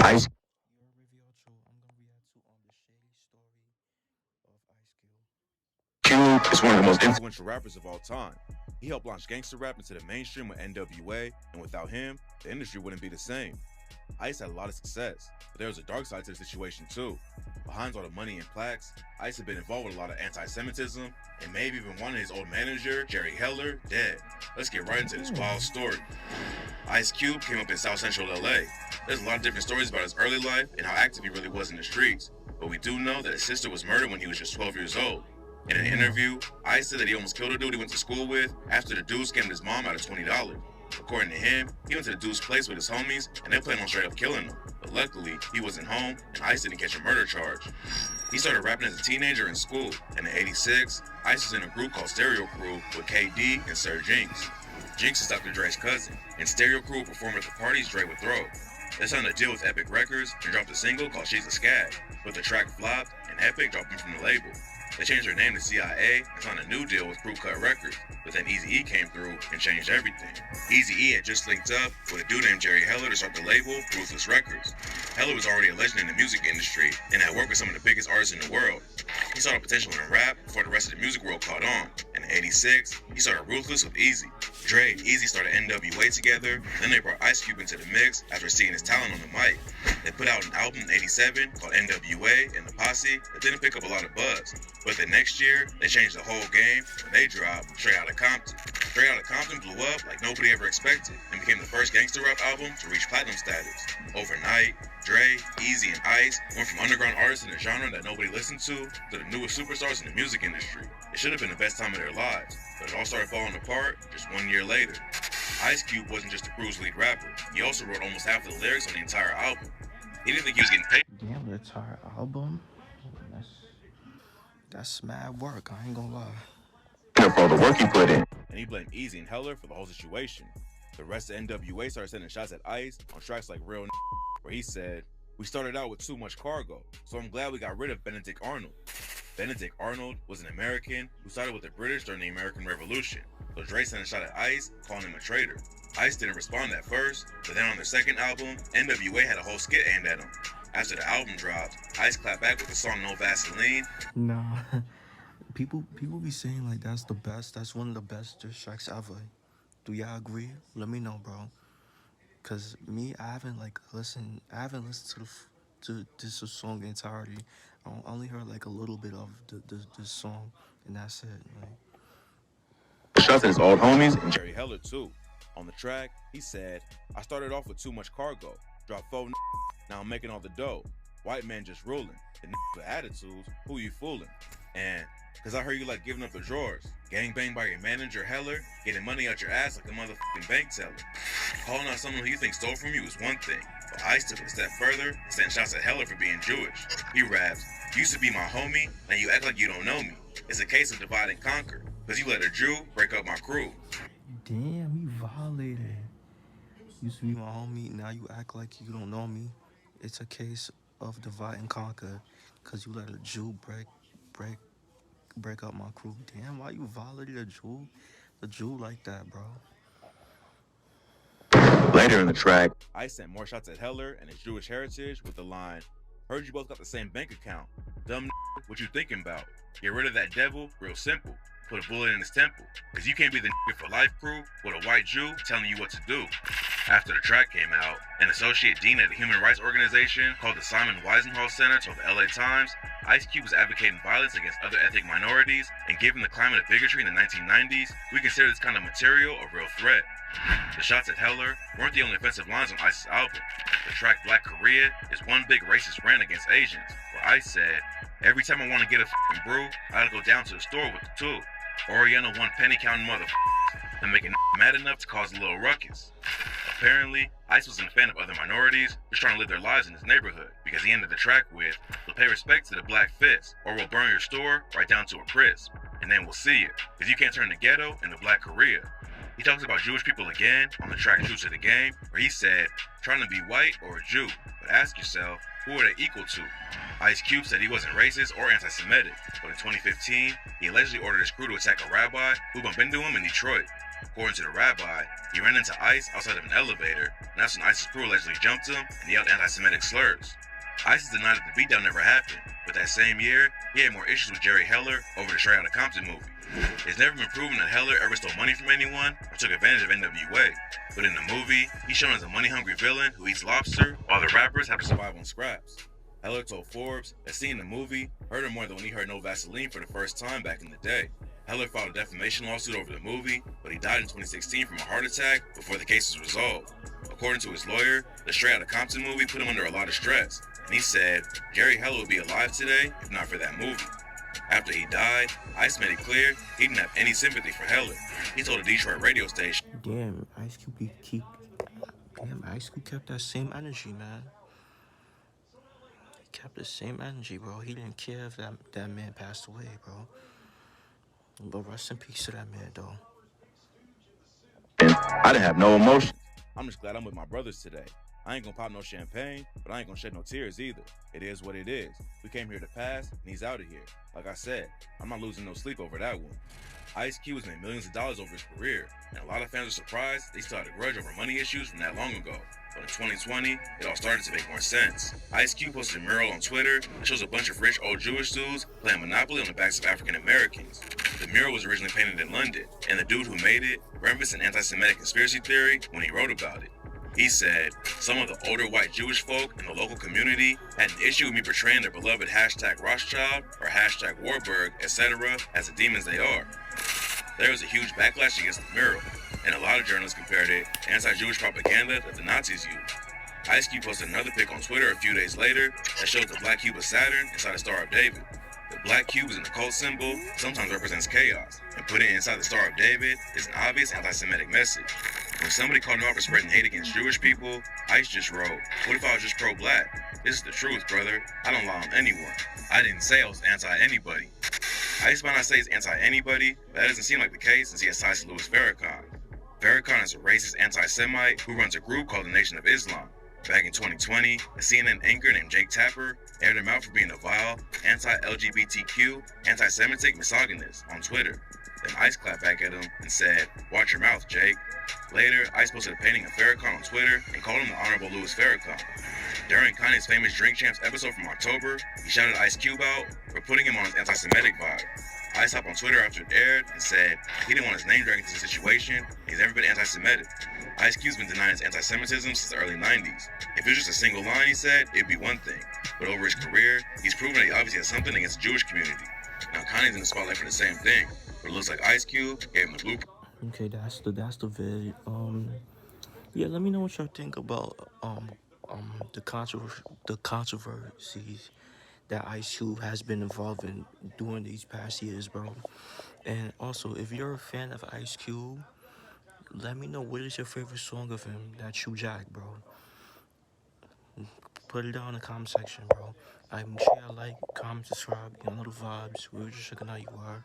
Ice Your WavyOcho, I'm gonna react to the Shady story of Ice Cube. Cube is one of the most Influential rappers of all time. He helped launch gangster rap into the mainstream with NWA, and without him, the industry wouldn't be the same. Ice had a lot of success, but there was a dark side to the situation too. Behind all the money and plaques, Ice had been involved with a lot of anti-Semitism, and maybe even wanted his old manager, Jerry Heller, dead. Let's get right into this wild story. Ice Cube came up in South Central LA. There's a lot of different stories about his early life and how active he really was in the streets, but we do know that his sister was murdered when he was just 12 years old. In an interview, Ice said that he almost killed a dude he went to school with after the dude scammed his mom out of $20. According to him, he went to the dude's place with his homies and they planned on straight up killing him. But luckily, he wasn't home and Ice didn't catch a murder charge. He started rapping as a teenager in school, and in '86, Ice was in a group called Stereo Crew with KD and Sir Jinx. Jinx is Dr. Dre's cousin, and Stereo Crew would perform at the parties Dre would throw. They signed a deal with Epic Records and dropped a single called She's a Scag, but the track flopped and Epic dropped him from the label. They changed their name to CIA and signed a new deal with Crew Cut Records, but then Eazy-E came through and changed everything. Eazy-E had just linked up with a dude named Jerry Heller to start the label Ruthless Records. Heller was already a legend in the music industry and had worked with some of the biggest artists in the world. He saw the potential in rap before the rest of the music world caught on, and in '86, he started Ruthless with Eazy. Dre and Eazy started NWA together, then they brought Ice Cube into the mix after seeing his talent on the mic. They put out an album in '87 called NWA and the Posse that didn't pick up a lot of buzz. But the next year, they changed the whole game when they dropped Straight Outta Compton. Straight Outta Compton blew up like nobody ever expected and became the first gangster rap album to reach platinum status. Overnight, Dre, Eazy, and Ice went from underground artists in a genre that nobody listened to the newest superstars in the music industry. It should have been the best time of their lives, but it all started falling apart just 1 year later. Ice Cube wasn't just the crew's lead rapper, he also wrote almost half of the lyrics on the entire album. He didn't think he was getting paid. Damn, the entire album. That's that's mad work. I ain't gonna lie. for all the work he put in. And he blamed Eazy and Heller for the whole situation. The rest of NWA started sending shots at Ice on tracks like Real where he said, "We started out with too much cargo, so I'm glad we got rid of Benedict Arnold." Benedict Arnold was an American who sided with the British during the American Revolution, so Dre sent a shot at Ice, calling him a traitor. Ice didn't respond at first, but then on their second album, NWA had a whole skit aimed at him. After the album dropped, Ice clapped back with the song No Vaseline. Nah, people be saying like that's the best. That's one of the best diss tracks ever. Do y'all agree? Let me know, bro. Cause me, I haven't listened. I haven't listened to to this song entirety. I only heard like a little bit of this song, and that's it. Like, Shots at his old homies and Jerry Heller too. On the track, he said, "I started off with too much cargo, dropped 4 now I'm making all the dough. White man just ruling. The with attitudes, who you fooling? And, cause I heard you like giving up the drawers. Gang banged by your manager Heller, getting money out your ass like a motherfucking bank teller. Calling out someone who you think stole from you is one thing, but Ice took it a step further and sent shots at Heller for being Jewish. He raps, "Used to be my homie, now you act like you don't know me. It's a case of divide and conquer, cause you let a Jew break up my crew." damn, he violated. Used to be my homie. Now you act like you don't know me. It's a case of divide and conquer, cause you let a Jew break break up my crew. Damn, why you violated a Jew like that, bro? later in the track, Ice sent more shots at Heller and his Jewish heritage with the line, "Heard you both got the same bank account. Dumb what you thinking about? Get rid of that devil, real simple. Put a bullet in his temple. Cause you can't be the for life crew with a white Jew telling you what to do." After the track came out, an associate dean at a human rights organization called the Simon Wiesenthal Center told the LA Times, Ice Cube was advocating violence against other ethnic minorities, and given the climate of bigotry in the 1990s, we consider this kind of material a real threat. The shots at Heller weren't the only offensive lines on Ice's album. The track Black Korea is one big racist rant against Asians, where Ice said, "Every time I want to get a f***ing brew, I gotta go down to the store with the tool. Oriental 1 penny counting motherfuckers, and making mad enough to cause a little ruckus." Apparently, Ice wasn't a fan of other minorities, just trying to live their lives in his neighborhood, because he ended the track with, "We'll pay respect to the black fist, or we'll burn your store right down to a crisp, and then we'll see you, because you can't turn the ghetto into Black Korea." He talks about Jewish people again on the track True to the Game, where he said, "Trying to be white or a Jew, but ask yourself, who are they equal to?" Ice Cube said he wasn't racist or anti-Semitic, but in 2015, he allegedly ordered his crew to attack a rabbi who bumped into him in Detroit. According to the rabbi, he ran into Ice outside of an elevator, and that's when Ice's crew allegedly jumped him and yelled anti-Semitic slurs. Ice has denied that the beatdown never happened, but that same year, he had more issues with Jerry Heller over the Straight Outta Compton movie. It's never been proven that Heller ever stole money from anyone or took advantage of NWA, but in the movie, he's shown as a money-hungry villain who eats lobster while the rappers have to survive on scraps. Heller told Forbes that seeing the movie hurt him more than when he heard No Vaseline for the first time back in the day. Heller filed a defamation lawsuit over the movie, but he died in 2016 from a heart attack before the case was resolved. According to his lawyer, the Straight Outta Compton movie put him under a lot of stress, and he said Jerry Heller would be alive today if not for that movie. After he died, Ice made it clear he didn't have any sympathy for Heller. He told a Detroit radio station, Damn, Ice Cube kept that same energy, man. He kept the same energy, bro. He didn't care if that man passed away, bro. But rest in peace to that man, though. I didn't have no emotion. I'm just glad I'm with my brothers today. I ain't gonna pop no champagne, but I ain't gonna shed no tears either. It is what it is. We came here to pass, and he's out of here. Like I said, I'm not losing no sleep over that one. Ice Cube has made millions of dollars over his career, and a lot of fans are surprised they still had a grudge over money issues from that long ago. But in 2020, it all started to make more sense. Ice Cube posted a mural on Twitter that shows a bunch of rich old Jewish dudes playing Monopoly on the backs of African Americans. The mural was originally painted in London, and the dude who made it referenced an anti-Semitic conspiracy theory when he wrote about it. He said, some of the older white Jewish folk in the local community had an issue with me portraying their beloved hashtag Rothschild or hashtag Warburg, etc. as the demons they are. There was a huge backlash against the mural, and a lot of journalists compared it to anti-Jewish propaganda that the Nazis used. Ice Cube posted another pic on Twitter a few days later that showed the black cube of Saturn inside the Star of David. The black cube is an occult symbol, sometimes represents chaos, and putting it inside the Star of David is an obvious anti-Semitic message. When somebody called him out for spreading hate against Jewish people, Ice just wrote, what if I was just pro-black? This is the truth, brother. I don't lie on anyone. I didn't say I was anti-anybody. Ice might not say he's anti-anybody, but that doesn't seem like the case since he has ties to Louis Farrakhan. Farrakhan is a racist anti-Semite who runs a group called the Nation of Islam. Back in 2020, a CNN anchor named Jake Tapper aired him out for being a vile, anti-LGBTQ, anti-Semitic misogynist on Twitter. Then Ice clapped back at him and said, watch your mouth, Jake. Later, Ice posted a painting of Farrakhan on Twitter and called him the Honorable Louis Farrakhan. During Kanye's famous Drink Champs episode from October, he shouted Ice Cube out for putting him on his anti-Semitic vibe. Ice hopped on Twitter after it aired and said he didn't want his name dragged into the situation and he's never been anti-Semitic. Ice Cube's been denying his anti-Semitism since the early 90s. If it was just a single line, he said, it'd be one thing. But over his career, he's proven that he obviously has something against the Jewish community. Now Kanye's in the spotlight for the same thing, but it looks like Ice Cube gave him the blueprint. Okay, that's the vid. Yeah, let me know what y'all think about the controversies that Ice Cube has been involved in during these past years, bro. And also, if you're a fan of Ice Cube, let me know what is your favorite song of him that you jack, bro. Put it down in the comment section, bro. Make sure y'all like, comment, subscribe. You know the vibes. We were just checking out you are.